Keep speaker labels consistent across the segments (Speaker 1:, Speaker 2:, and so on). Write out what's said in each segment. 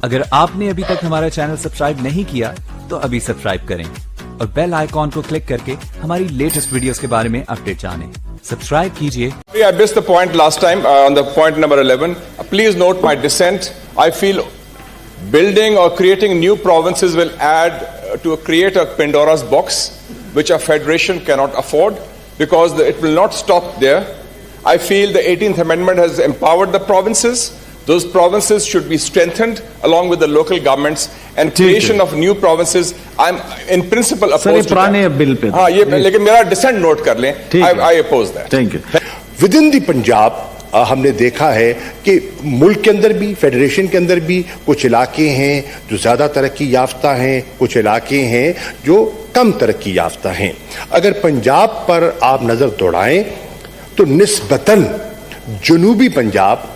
Speaker 1: अगर आपने अभी तक हमारा चैनल सब्सक्राइब नहीं किया तो अभी सब्सक्राइब करें और बेल आइकॉन को क्लिक करके हमारी लेटेस्ट वीडियोस के बारे में अपडेट जानें। सब्सक्राइब कीजिए।
Speaker 2: I missed the point last time on the point number 11. Please note my dissent. I feel building or creating new provinces will add to create a Pandora's box which a federation cannot afford, because it will not stop there. I feel the 18th Amendment has empowered the provinces. Those provinces should be strengthened along with the local governments, and creation of new provinces. I'm in principle opposed to that.
Speaker 3: Bill pay
Speaker 2: हाँ, ये लेकिन मेरा dissent note कर लें. I oppose that.
Speaker 3: Thank you.
Speaker 4: Within the Punjab हमने देखा है कि मुल्क के अंदर भी, फेडरेशन के अंदर भी कुछ इलाके हैं जो ज़्यादा तरक्की याफ्ता हैं, कुछ इलाके हैं जो कम तरक्की याफ्ता हैं। अगर पंजाब पर आप नज़र दौड़ाएं तो निस्बतन जनूबी पंजाब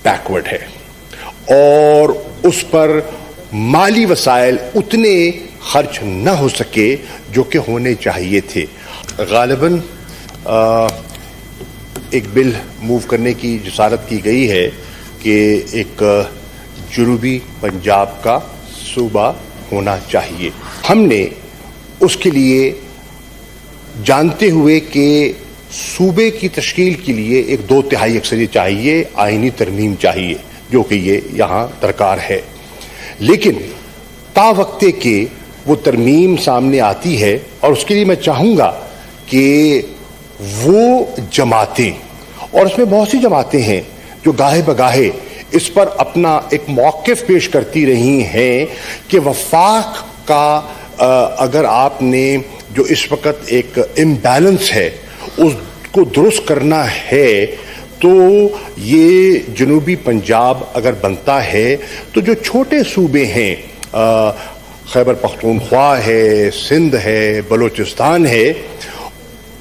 Speaker 4: बैकवर्ड है और उस पर माली वसाइल उतने खर्च न हो सके जो कि होने चाहिए थे। गालिबन एक बिल मूव करने की जसारत की गई है कि एक जनूबी पंजाब का सूबा होना चाहिए। हमने उसके लिए, जानते हुए कि सूबे की तश्कील के लिए एक 2/3 अक्सरियत चाहिए, आईनी तरमीम चाहिए, जो कि ये यहाँ दरकार है, लेकिन तावक्ते के वो तरमीम सामने आती है और उसके लिए मैं चाहूँगा कि वो जमातें, और उसमें बहुत सी जमातें हैं जो गाहे बगाहे इस पर अपना एक मौक़िफ़ पेश करती रही हैं कि वफाक का अगर आपने जो इस वक्त एक इम्बैलेंस है उसको दुरुस्त करना है तो ये जनूबी पंजाब अगर बनता है तो जो छोटे सूबे हैं, खैबर पख्तूनख्वा है, सिंध है, बलूचिस्तान है,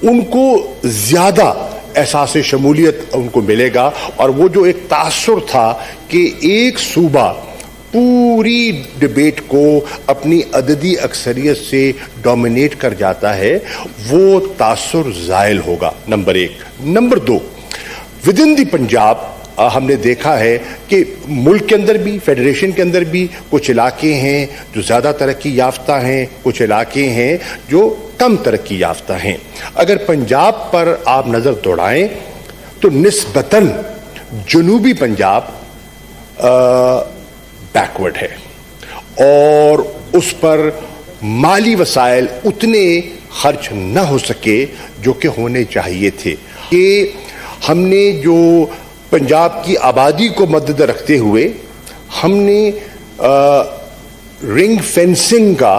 Speaker 4: उनको ज़्यादा एहसास शमूलियत उनको मिलेगा। और वो जो एक तासुर था कि एक सूबा पूरी डिबेट को अपनी अददी अक्सरियत से डोमिनेट कर जाता है, वो तासुर ज़ायल होगा, number 1। Number 2, within the Punjab हमने देखा है कि मुल्क के अंदर भी, फेडरेशन के अंदर भी कुछ इलाके हैं जो ज़्यादा तरक्की याफ्ता हैं, कुछ इलाके हैं जो कम तरक्की याफ्ता हैं। अगर पंजाब पर आप नज़र दौड़ाएं तो निस्बतन जनूबी पंजाब बैकवर्ड है और उस पर माली वसाइल उतने खर्च न हो सके जो कि होने चाहिए थे। कि हमने जो पंजाब की आबादी को मद्देनजर रखते हुए हमने रिंग फेंसिंग का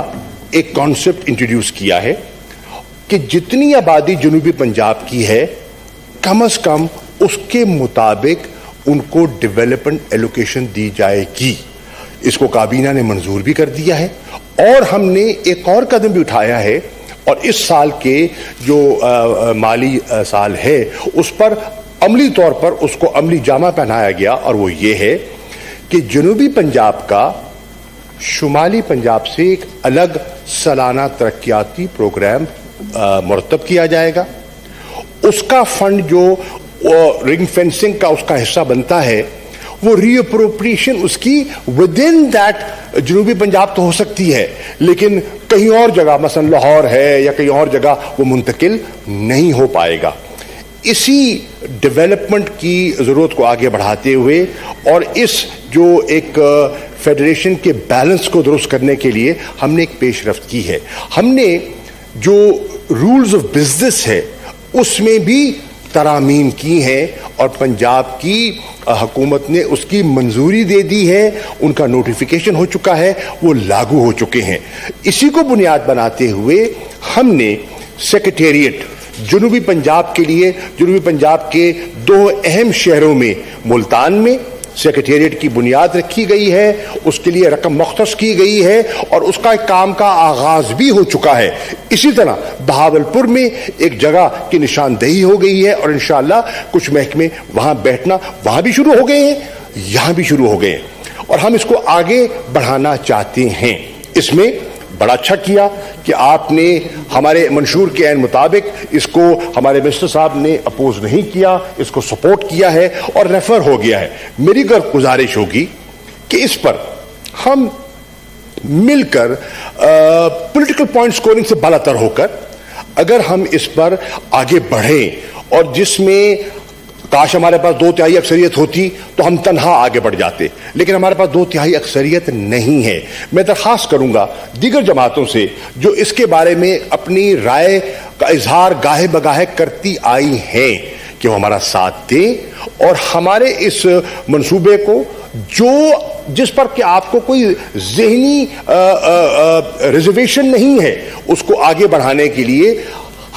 Speaker 4: एक कॉन्सेप्ट इंट्रोड्यूस किया है कि जितनी आबादी जनूबी पंजाब की है कम से कम उसके मुताबिक उनको डेवलपमेंट एलोकेशन दी जाएगी। इसको काबीना ने मंजूर भी कर दिया है और हमने एक और कदम भी उठाया है, और इस साल के जो माली साल है उस पर अमली तौर पर उसको अमली जामा पहनाया गया, और वो ये है कि जनूबी पंजाब का शुमाली पंजाब से एक अलग सालाना तरक्याती प्रोग्राम मुरतब किया जाएगा। उसका फंड जो रिंग फेंसिंग का उसका हिस्सा बनता है वो रीअप्रोप्रिएशन उसकी विद इन दैट जनूबी पंजाब तो हो सकती है, लेकिन कहीं और जगह मसलन लाहौर है या कहीं और जगह वो मुंतकिल नहीं हो पाएगा। इसी डेवलपमेंट की ज़रूरत को आगे बढ़ाते हुए और इस जो एक फेडरेशन के बैलेंस को दुरुस्त करने के लिए हमने एक पेशरफ्त की है। हमने जो रूल्स ऑफ बिजनेस है उसमें भी तरामीम की हैं और पंजाब की हुकूमत ने उसकी मंजूरी दे दी है, उनका नोटिफिकेशन हो चुका है, वो लागू हो चुके हैं। इसी को बुनियाद बनाते हुए हमने सेक्रेटेरिएट जनूबी पंजाब के लिए, जनूबी पंजाब के 2 अहम शहरों में, मुल्तान में सेक्रेटेरिएट की बुनियाद रखी गई है, उसके लिए रकम मुख्तस की गई है और उसका काम का आगाज भी हो चुका है। इसी तरह बहावलपुर में एक जगह की निशानदेही हो गई है और इंशाअल्लाह कुछ महकमे वहां बैठना वहां भी शुरू हो गए हैं, यहां भी शुरू हो गए हैं और हम इसको आगे बढ़ाना चाहते हैं। इसमें बड़ा अच्छा किया کہ آپ نے ہمارے منشور کے عین مطابق اس کو ہمارے منسٹر صاحب نے اپوز نہیں کیا, اس کو سپورٹ کیا ہے اور ریفر ہو گیا ہے. میری گزارش ہوگی کہ اس پر ہم مل کر پولیٹیکل پوائنٹ سکورنگ سے بالاتر ہو کر اگر ہم اس پر آگے بڑھیں, اور جس میں کاش ہمارے پاس 2/3 اکثریت ہوتی تو ہم تنہا آگے بڑھ جاتے, لیکن ہمارے پاس 2/3 اکثریت نہیں ہے. میں درخواست کروں گا دیگر جماعتوں سے جو اس کے بارے میں اپنی رائے کا اظہار گاہے بگاہے کرتی آئی ہیں کہ وہ ہمارا ساتھ دیں اور ہمارے اس منصوبے کو جس پر کہ آپ کو کوئی ذہنی ریزرویشن نہیں ہے اس کو آگے بڑھانے کے لیے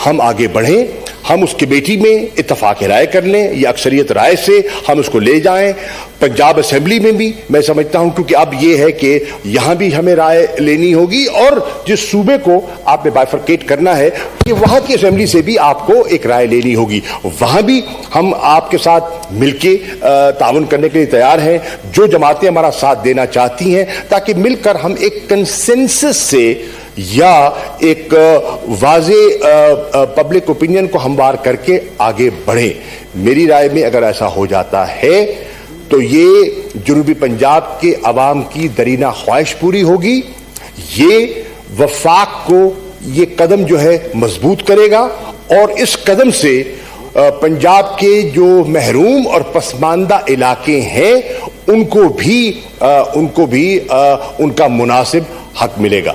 Speaker 4: ہم آگے بڑھیں. ہم اس کمیٹی میں اتفاق رائے کر لیں یا اکثریت رائے سے ہم اس کو لے جائیں. پنجاب اسمبلی میں بھی میں سمجھتا ہوں کیونکہ اب یہ ہے کہ یہاں بھی ہمیں رائے لینی ہوگی, اور جس صوبے کو آپ نے بائفرکیٹ کرنا ہے کہ وہاں کی اسمبلی سے بھی آپ کو ایک رائے لینی ہوگی. وہاں بھی ہم آپ کے ساتھ مل کے تعاون کرنے کے لیے تیار ہیں, جو جماعتیں ہمارا ساتھ دینا چاہتی ہیں, تاکہ مل کر ہم ایک کنسنسس سے یا ایک واضح پبلک اوپینین کو ہموار کر کے آگے بڑھیں. میری رائے میں اگر ایسا ہو جاتا ہے تو یہ جنوبی پنجاب کے عوام کی درینہ خواہش پوری ہوگی, یہ وفاق کو یہ قدم جو ہے مضبوط کرے گا, اور اس قدم سے پنجاب کے جو محروم اور پسماندہ علاقے ہیں ان کو بھی ان کا مناسب حق ملے گا.